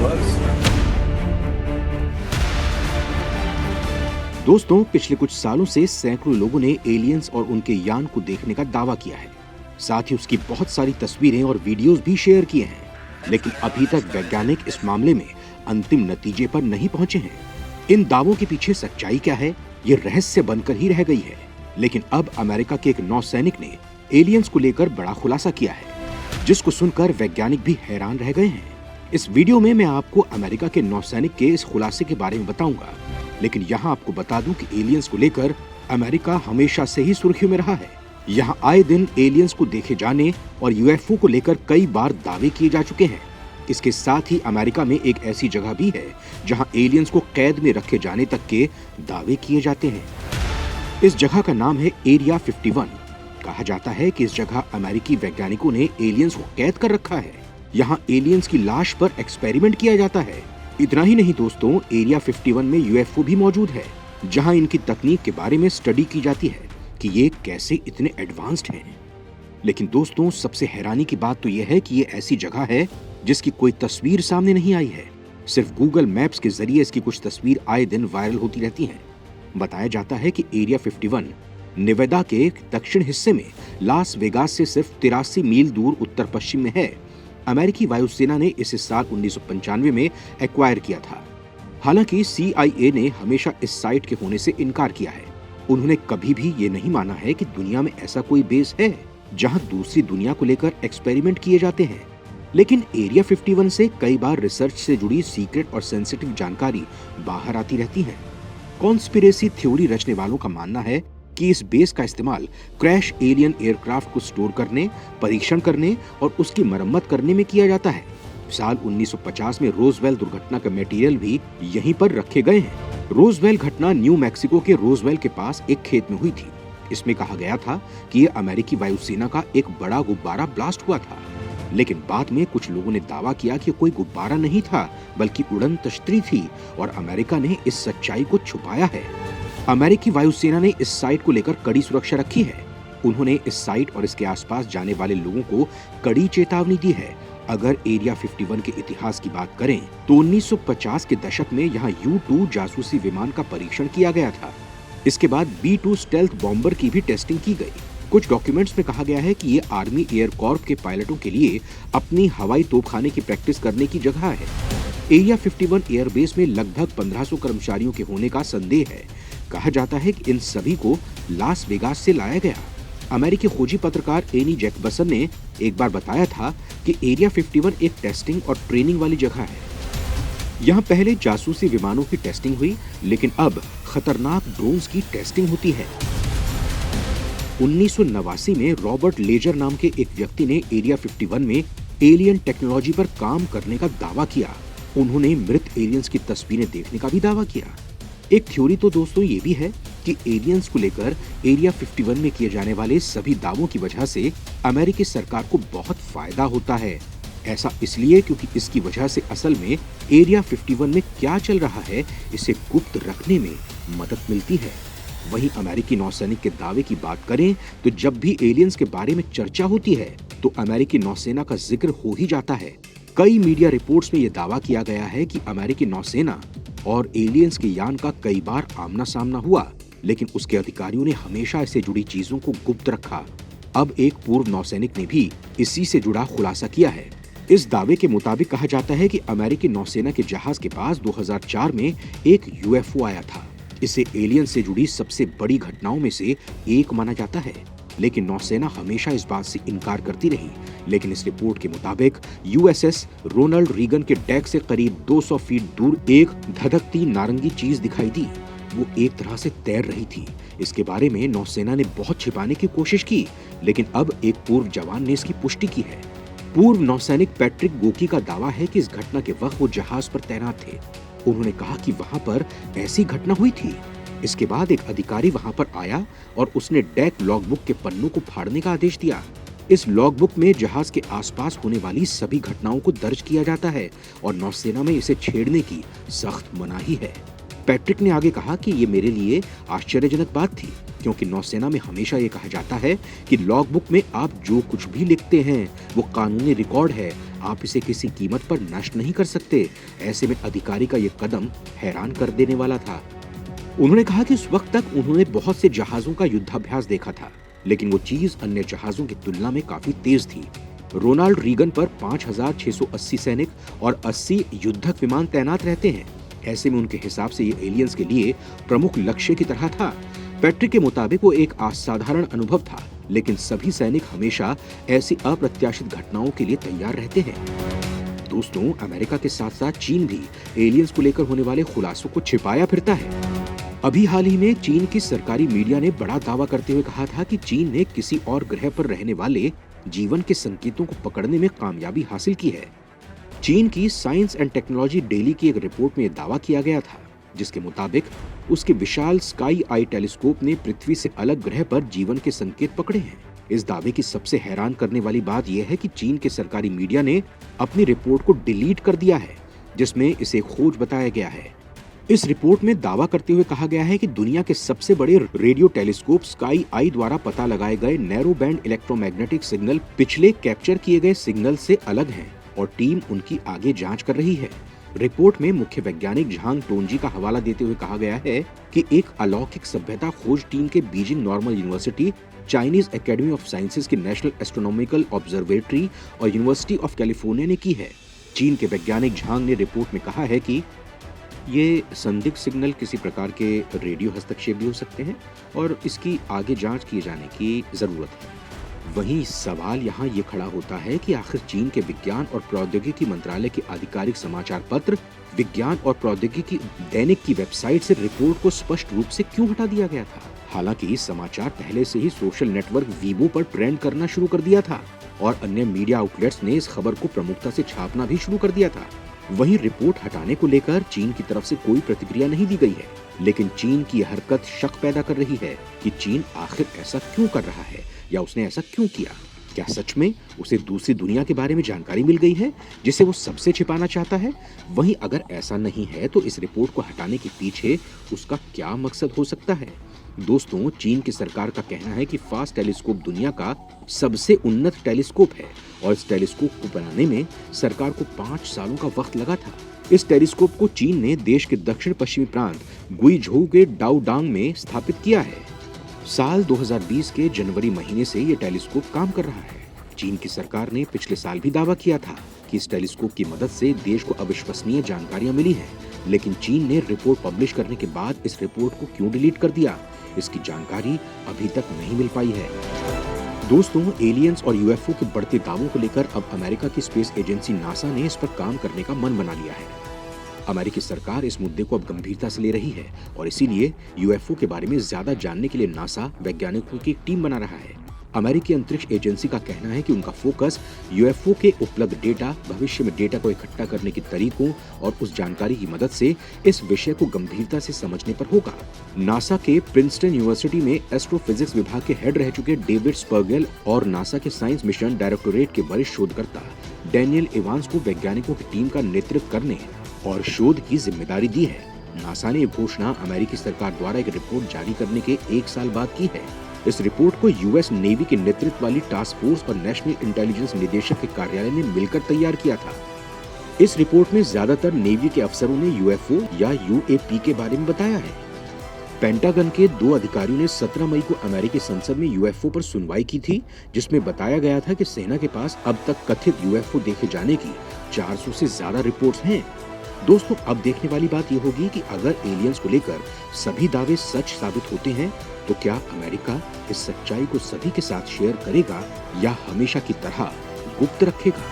was. दोस्तों, पिछले कुछ सालों से सैकड़ों लोगों ने एलियंस और उनके यान को देखने का दावा किया है। साथ ही उसकी बहुत सारी तस्वीरें और वीडियोस भी शेयर किए हैं, लेकिन अभी तक वैज्ञानिक इस मामले में अंतिम नतीजे पर नहीं पहुंचे हैं। इन दावों के पीछे सच्चाई क्या है, ये रहस्य बनकर ही रह गई है। लेकिन अब अमेरिका के एक नौसैनिक ने एलियंस को लेकर बड़ा खुलासा किया है, जिसको सुनकर वैज्ञानिक भी हैरान रह गए हैं। इस वीडियो में मैं आपको अमेरिका के नौसैनिक के इस खुलासे के बारे में बताऊंगा, लेकिन यहाँ आपको बता दूं कि एलियंस को लेकर अमेरिका हमेशा से ही सुर्खियों में रहा है। यहाँ आए दिन एलियंस को देखे जाने और यूएफओ को लेकर कई बार दावे किए जा चुके हैं। इसके साथ ही अमेरिका में एक ऐसी जगह भी है जहाँ एलियंस को कैद में रखे जाने तक के दावे किए जाते हैं। इस जगह का नाम है एरिया 51। कहा जाता है कि इस जगह अमेरिकी वैज्ञानिकों ने एलियंस को कैद कर रखा है। यहाँ एलियंस की लाश पर एक्सपेरिमेंट किया जाता है। इतना ही नहीं दोस्तों, एरिया 51 में यूएफओ भी मौजूद है, जहां इनकी तकनीक के बारे में स्टडी की जाती है कि ये कैसे इतने एडवांस्ड हैं। लेकिन दोस्तों, सबसे हैरानी की बात तो यह है कि ये ऐसी जगह है जिसकी कोई तस्वीर सामने नहीं आई है। सिर्फ गूगल मैप्स के जरिए इसकी कुछ तस्वीर आए दिन वायरल होती रहती हैं। बताया जाता है कि एरिया 51 नेवादा के दक्षिण हिस्से में लास वेगास से सिर्फ 83 मील दूर उत्तर पश्चिम में है। अमेरिकी वायुसेना ने इसे साल 1995 में एक्वायर किया था। हालांकि CIA ने हमेशा इस साइट के होने से इनकार किया है। उन्होंने कभी भी ये नहीं माना है कि दुनिया में ऐसा कोई बेस है जहां दूसरी दुनिया को लेकर एक्सपेरिमेंट किए जाते हैं। लेकिन एरिया 51 से कई बार रिसर्च से जुड़ी सीक्रेट और सेंसिटिव जानकारी बाहर आती रहती है। कॉन्स्पिरेसी थ्योरी रचने वालों का मानना है कि इस बेस का इस्तेमाल क्रैश एलियन एयरक्राफ्ट को स्टोर करने, परीक्षण करने और उसकी मरम्मत करने में किया जाता है। साल 1950 में रोजवेल दुर्घटना का मटेरियल भी यहीं पर रखे गए हैं। रोजवेल घटना न्यू मैक्सिको के रोजवेल के पास एक खेत में हुई थी। इसमें कहा गया था कि ये अमेरिकी वायुसेना का एक बड़ा गुब्बारा ब्लास्ट हुआ था, लेकिन बाद में कुछ लोगों ने दावा किया कि कोई गुब्बारा नहीं था, बल्कि उड़न तश्तरी थी और अमेरिका ने इस सच्चाई को छुपाया है। अमेरिकी वायुसेना ने इस साइट को लेकर कड़ी सुरक्षा रखी है। उन्होंने इस साइट और इसके आसपास जाने वाले लोगों को कड़ी चेतावनी दी है। अगर एरिया 51 के इतिहास की बात करें तो 1950 के दशक में यहाँ U-2 जासूसी विमान का परीक्षण किया गया था। इसके बाद B-2 स्टेल्थ बॉम्बर की भी टेस्टिंग की गई। कुछ डॉक्यूमेंट्स में कहा गया है कि ये आर्मी एयर कॉर्प के पायलटों के लिए अपनी हवाई तोपखाने की प्रैक्टिस करने की जगह है। एरिया 51 एयरबेस में लगभग 1500 कर्मचारियों के होने का संदेह है। कहा जाता है कि इन सभी को लास वेगास से लाया गया। अमेरिकी खोजी पत्रकार एनी जैकबसन ने एक बार बताया था कि एरिया 51 एक टेस्टिंग और ट्रेनिंग वाली जगह है। यहाँ पहले जासूसी विमानों की टेस्टिंग हुई, लेकिन अब खतरनाक ड्रोन्स की टेस्टिंग होती है। 1989 में रॉबर्ट लेजर नाम के एक व्यक्ति ने एरिया 51 में एलियन टेक्नोलॉजी पर काम करने का दावा किया। उन्होंने मृत एलियंस की तस्वीरें देखने का भी दावा किया। एक थ्योरी तो दोस्तों ये भी है कि एलियंस को लेकर एरिया 51 में किए जाने वाले सभी दावों की वजह से अमेरिकी सरकार को बहुत फायदा होता है। ऐसा इसलिए क्योंकि इसकी वजह से असल में एरिया 51 में क्या चल रहा है इसे गुप्त रखने में मदद मिलती है। वहीं अमेरिकी नौसैनिक के दावे की बात करें तो जब भी एलियंस के बारे में चर्चा होती है तो अमेरिकी नौसेना का जिक्र हो ही जाता है। कई मीडिया रिपोर्ट्स में यह दावा किया गया है कि अमेरिकी नौसेना और एलियंस के यान का कई बार आमना सामना हुआ, लेकिन उसके अधिकारियों ने हमेशा इससे जुड़ी चीजों को गुप्त रखा। अब एक पूर्व नौसैनिक ने भी इसी से जुड़ा खुलासा किया है। इस दावे के मुताबिक कहा जाता है कि अमेरिकी नौसेना के जहाज के पास 2004 में एक UFO आया था। इसे एलियन से जुड़ी सबसे बड़ी घटनाओं में से एक माना जाता है, लेकिन नौसेना हमेशा इस बात से इनकार करती रही। लेकिन इस रिपोर्ट के मुताबिक USS रोनाल्ड रीगन के डेक से करीब 200 फीट दूर एक धधकती नारंगी चीज दिखाई दी। वो एक तरह से तैर रही थी। इसके बारे में नौसेना ने बहुत छिपाने की कोशिश की, लेकिन अब एक पूर्व जवान ने इसकी पुष्टि की है। पूर्व नौसैनिक पैट्रिक गोकी का दावा है कि इस घटना के वक्त वो जहाज पर तैनात थे। उन्होंने कहा कि वहां पर ऐसी घटना हुई थी। इसके बाद एक अधिकारी वहां पर आया और उसने डेक लॉगबुक के पन्नों को फाड़ने का आदेश दिया। इस लॉगबुक में जहाज के आसपास होने वाली सभी घटनाओं को दर्ज किया जाता है और नौसेना में इसे छेड़ने की सख्त मनाही है। पैट्रिक ने आगे कहा कि ये मेरे लिए आश्चर्यजनक बात थी, क्योंकि नौसेना में हमेशा ये कहा जाता है कि लॉगबुक में आप जो कुछ भी लिखते हैं वो कानूनी रिकॉर्ड है, आप इसे किसी कीमत पर नष्ट नहीं कर सकते। ऐसे में अधिकारी का ये कदम हैरान कर देने वाला था। उन्होंने कहा कि उस वक्त तक उन्होंने बहुत से जहाजों का युद्धाभ्यास देखा था, लेकिन वो चीज अन्य जहाजों की तुलना में काफी तेज थी। रोनाल्ड रीगन पर 5,680 सैनिक और 80 युद्धक विमान तैनात रहते हैं। ऐसे में उनके हिसाब से ये एलियंस के लिए प्रमुख लक्ष्य की तरह था। पैट्रिक के मुताबिक वो एक असाधारण अनुभव था, लेकिन सभी सैनिक हमेशा ऐसी अप्रत्याशित घटनाओं के लिए तैयार रहते हैं। दोस्तों, अमेरिका के साथ साथ चीन भी एलियंस को लेकर होने वाले खुलासों को छिपाया फिरता है। अभी हाल ही में चीन की सरकारी मीडिया ने बड़ा दावा करते हुए कहा था कि चीन ने किसी और ग्रह पर रहने वाले जीवन के संकेतों को पकड़ने में कामयाबी हासिल की है। चीन की साइंस एंड टेक्नोलॉजी डेली की एक रिपोर्ट में यह दावा किया गया था, जिसके मुताबिक उसके विशाल स्काई आई टेलीस्कोप ने पृथ्वी से अलग ग्रह पर जीवन के संकेत पकड़े हैं। इस दावे की सबसे हैरान करने वाली बात यह है कि चीन के सरकारी मीडिया ने अपनी रिपोर्ट को डिलीट कर दिया है, जिसमें इसे खोज बताया गया है। इस रिपोर्ट में दावा करते हुए कहा गया है कि दुनिया के सबसे बड़े रेडियो टेलीस्कोप स्काई आई द्वारा पता लगाए गए नैरो बैंड इलेक्ट्रोमैग्नेटिक सिग्नल पिछले कैप्चर किए गए सिग्नल से अलग हैं और टीम उनकी आगे जांच कर रही है। रिपोर्ट में मुख्य वैज्ञानिक झांग टोंजी का हवाला देते हुए कहा गया है कि एक अलौकिक सभ्यता खोज टीम के Beijing normal university, Chinese academy of sciences की नेशनल एस्ट्रोनॉमिकल ऑब्जर्वेटरी और यूनिवर्सिटी ऑफ कैलिफोर्निया ने की है। चीन के वैज्ञानिक झांग ने रिपोर्ट में कहा है कि ये संदिग्ध सिग्नल किसी प्रकार के रेडियो हस्तक्षेप भी हो सकते हैं और इसकी आगे जांच किए जाने की जरूरत है। वहीं सवाल यहाँ ये खड़ा होता है कि आखिर चीन के विज्ञान और प्रौद्योगिकी मंत्रालय के आधिकारिक समाचार पत्र विज्ञान और प्रौद्योगिकी दैनिक की वेबसाइट से रिपोर्ट को स्पष्ट रूप से क्यों हटा दिया गया था। हालांकि समाचार पहले से ही सोशल नेटवर्क वीबो पर ट्रेंड करना शुरू कर दिया था और अन्य मीडिया आउटलेट्स ने इस खबर को प्रमुखता से छापना भी शुरू कर दिया था। वहीं रिपोर्ट हटाने को लेकर चीन की तरफ से कोई प्रतिक्रिया नहीं दी गई है, लेकिन चीन की हरकत शक पैदा कर रही है कि चीन आखिर ऐसा क्यों कर रहा है या उसने ऐसा क्यों किया। क्या सच में उसे दूसरी दुनिया के बारे में जानकारी मिल गई है जिसे वो सबसे छिपाना चाहता है? वहीं अगर ऐसा नहीं है तो इस रिपोर्ट को हटाने के पीछे उसका क्या मकसद हो सकता है? दोस्तों, चीन की सरकार का कहना है कि फास्ट टेलीस्कोप दुनिया का सबसे उन्नत टेलीस्कोप है और इस टेलीस्कोप को बनाने में सरकार को 5 सालों का वक्त लगा था। इस टेलीस्कोप को चीन ने देश के दक्षिण पश्चिमी प्रांत गुइझोउ के डाउडांग में स्थापित किया है। साल 2020 के जनवरी महीने से ये टेलीस्कोप काम कर रहा है। चीन की सरकार ने पिछले साल भी दावा किया था कि इस टेलीस्कोप की मदद से देश को अविश्वसनीय जानकारियां मिली हैं, लेकिन चीन ने रिपोर्ट पब्लिश करने के बाद इस रिपोर्ट को क्यों डिलीट कर दिया, इसकी जानकारी अभी तक नहीं मिल पाई है। दोस्तों, एलियंस और यूएफओ के बढ़ते दावों को लेकर अब अमेरिका की स्पेस एजेंसी नासा ने इस पर काम करने का मन बना लिया है। अमेरिकी सरकार इस मुद्दे को अब गंभीरता से ले रही है और इसीलिए यूएफओ के बारे में ज्यादा जानने के लिए नासा वैज्ञानिकों की एक टीम बना रहा है। अमेरिकी अंतरिक्ष एजेंसी का कहना है कि उनका फोकस यूएफओ के उपलब्ध डेटा, भविष्य में डेटा को इकट्ठा करने के तरीकों और उस जानकारी की मदद से इस विषय को गंभीरता से समझने पर होगा। नासा के प्रिंसटन यूनिवर्सिटी में एस्ट्रोफिजिक्स विभाग के हेड रह चुके डेविड स्पर्गेल और नासा के साइंस मिशन डायरेक्टोरेट के वरिष्ठ शोधकर्ता डैनियल इवांस को वैज्ञानिकों की टीम का नेतृत्व करने और शोध की जिम्मेदारी दी है। नासा ने घोषणा अमेरिकी सरकार द्वारा एक रिपोर्ट जारी करने के 1 साल बाद की है। इस रिपोर्ट को यूएस नेवी के नेतृत्व वाली टास्क फोर्स और नेशनल इंटेलिजेंस निदेशक के कार्यालय ने मिलकर तैयार किया था। इस रिपोर्ट में ज्यादातर नेवी के अफसरों ने यूएफओ या यूएपी के बारे में बताया है। पेंटागन के 2 अधिकारियों ने 17 मई को अमेरिकी संसद में यूएफओ पर सुनवाई की थी, जिसमें बताया गया था कि सेना के पास अब तक कथित यूएफओ देखे जाने की 400 से ज्यादा रिपोर्ट्स हैं। दोस्तों, अब देखने वाली बात यह होगी कि अगर एलियंस को लेकर सभी दावे सच साबित होते हैं तो क्या अमेरिका इस सच्चाई को सभी के साथ शेयर करेगा या हमेशा की तरह गुप्त रखेगा?